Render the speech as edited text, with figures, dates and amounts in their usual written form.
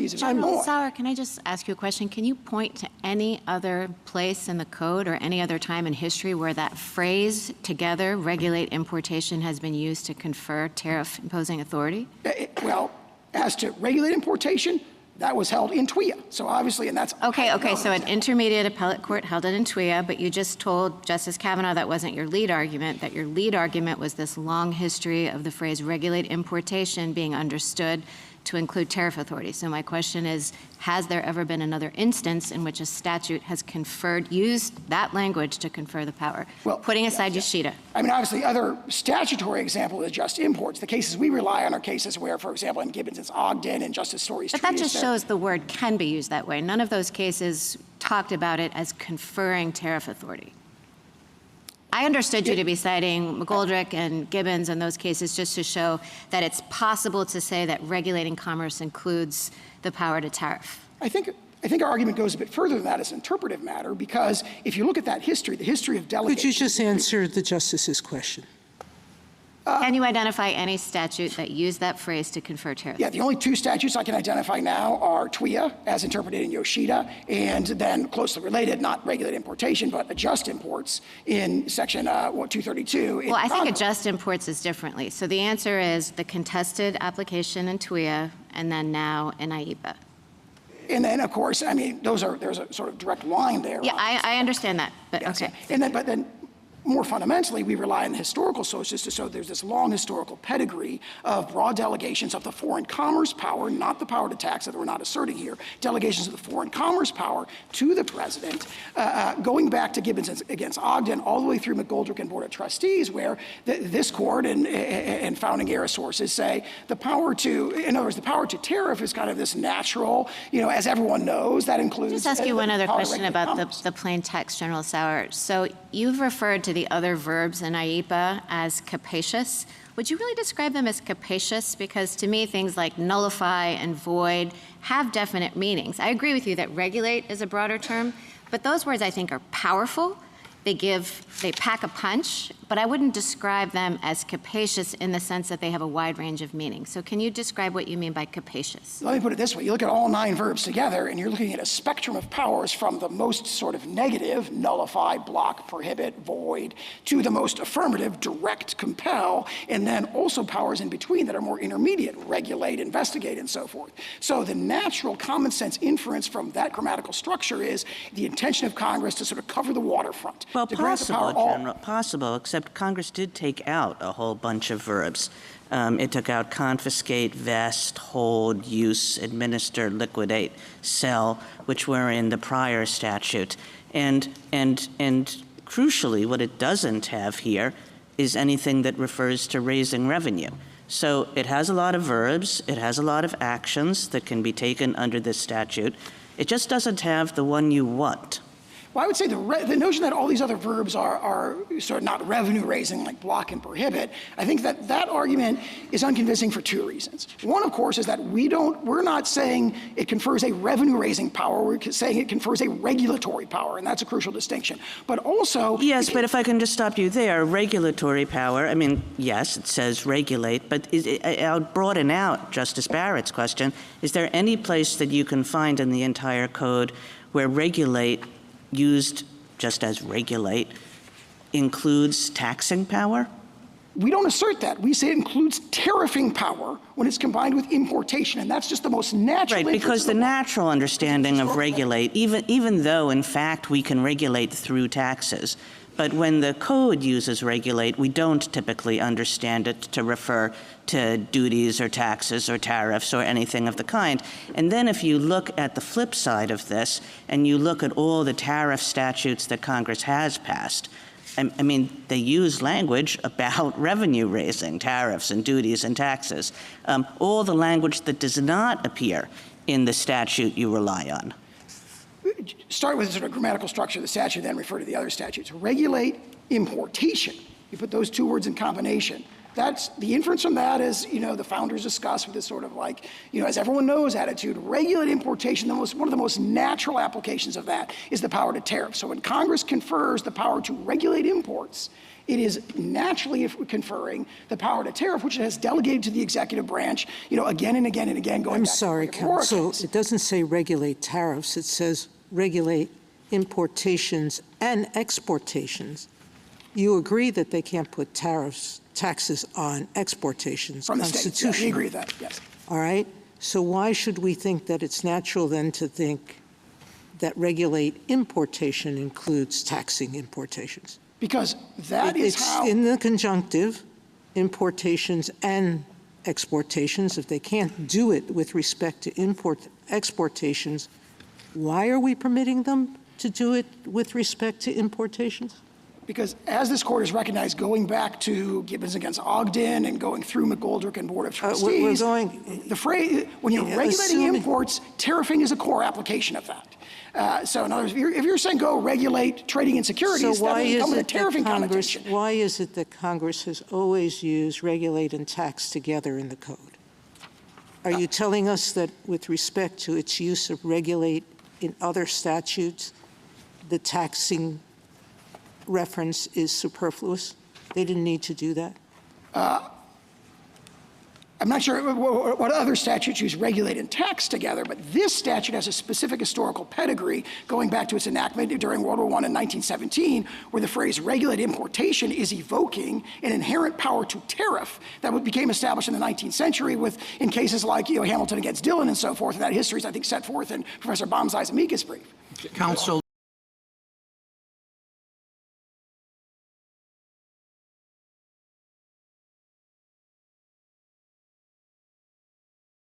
agencies of Illinois. Sauer, can I just ask you a question? Can you point to any other place in the code or any other time in history where that phrase, together, regulate importation, has been used to confer tariff-imposing authority? Well, as to regulate importation, that was held in TWIA. So obviously, and that's... Okay, so an intermediate appellate court held it in TWIA, but you just told Justice Kavanaugh that wasn't your lead argument, that your lead argument was this long history of the phrase regulate importation being understood to include tariff authority. So my question is, has there ever been another instance in which a statute has used that language to confer the power? Well, putting aside Yoshida. I mean, obviously, other statutory example is just imports. The cases we rely on are cases where, for example, in Gibbons it's Ogden and Justice Story's But that just shows the word can be used that way. None of those cases talked about it as conferring tariff authority. I understood you to be citing McGoldrick and Gibbons in those cases just to show that it's possible to say that regulating commerce includes the power to tariff. I think our argument goes a bit further than that as an interpretive matter, because if you look at that history, the history of delegation... Could you just answer the Justice's question? Can you identify any statute that used that phrase to confer tariff? Yeah, the only two statutes I can identify now are TWIA, as interpreted in Yoshida, and then closely related, not regulate importation, but adjust imports in section 232. Well, I think adjust imports is differently. So the answer is the contested application in TWIA, and then now in IEPA. And then, of course, I mean, there's a sort of direct line there. Yeah, I understand that, but yes. okay. But then more fundamentally, we rely on the historical sources to show there's this long historical pedigree of broad delegations of the foreign commerce power, not the power to tax that we're not asserting here, delegations of the foreign commerce power to the president, going back to Gibbons against Ogden, all the way through McGoldrick and Board of Trustees, where this court and founding era sources say the power to, in other words, the power to tariff is kind of this natural, as everyone knows, that includes... Just ask you one other question about the plain text, General Sauer. So you've referred to the other verbs in IEPA as capacious. Would you really describe them as capacious? Because to me, things like nullify and void have definite meanings. I agree with you that regulate is a broader term, but those words I think are powerful. They pack a punch, but I wouldn't describe them as capacious in the sense that they have a wide range of meaning. So can you describe what you mean by capacious? Let me put it this way. You look at all 9 verbs together, and you're looking at a spectrum of powers from the most sort of negative, nullify, block, prohibit, void, to the most affirmative, direct, compel, and then also powers in between that are more intermediate, regulate, investigate, and so forth. So the natural common sense inference from that grammatical structure is the intention of Congress to sort of cover the waterfront. Well, possible, except Congress did take out a whole bunch of verbs. It took out confiscate, vest, hold, use, administer, liquidate, sell, which were in the prior statute. And crucially, what it doesn't have here is anything that refers to raising revenue. So it has a lot of verbs, it has a lot of actions that can be taken under this statute. It just doesn't have the one you want. Well, I would say the notion that all these other verbs are sort of not revenue-raising like block and prohibit, I think that argument is unconvincing for 2 reasons. One, of course, is that we're not saying it confers a revenue-raising power. We're saying it confers a regulatory power, and that's a crucial distinction. But also... Yes, but if I can just stop you there, regulatory power, I mean, yes, it says regulate, but I'll broaden out Justice Barrett's question. Is there any place that you can find in the entire code where regulate used just as regulate includes taxing power? We don't assert that. We say it includes tariffing power when it's combined with importation, and that's just the most natural. Right, because the natural understanding of regulate, even though in fact we can regulate through taxes, but when the code uses regulate, we don't typically understand it to refer to duties or taxes or tariffs or anything of the kind. And then if you look at the flip side of this, and you look at all the tariff statutes that Congress has passed, I mean, they use language about revenue raising, tariffs and duties and taxes, all the language that does not appear in the statute you rely on. Start with sort of grammatical structure of the statute, then refer to the other statutes. Regulate importation. You put those 2 words in combination. That's the inference from that is, the founders discussed with this sort of like, as everyone knows attitude, regulate importation, one of the most natural applications of that is the power to tariff. So when Congress confers the power to regulate imports, it is naturally conferring the power to tariff, which it has delegated to the executive branch, again and again and again going I'm back sorry, to the Aurora counsel. case. It doesn't say regulate tariffs. It says regulate importations and exportations. You agree that they can't put taxes on exportations From the states, yeah, constitutionally. we agree with that, yes. All right? So why should we think that it's natural then to think that regulate importation includes taxing importations? Because that is It's how. in the conjunctive, importations and exportations. If they can't do it with respect to exportations, why are we permitting them to do it with respect to importations? Because as this court has recognized, going back to Gibbons against Ogden and going through McGoldrick and Board of Trustees, the phrase, when you're regulating imports, tariffing is a core application of that. So in other words, if you're saying go regulate trading in securities, that doesn't come with a tariffing connotation. Why is it that Congress has always used regulate and tax together in the code? Are you telling us that with respect to its use of regulate in other statutes, the taxing reference is superfluous? They didn't need to do that? I'm not sure what other statutes use regulate and tax together, but this statute has a specific historical pedigree going back to its enactment during World War I in 1917, where the phrase regulate importation is evoking an inherent power to tariff that became established in the 19th century in cases like Hamilton against Dillon and so forth, and that history is, I think, set forth in Professor Baumsei's amicus brief. Counsel,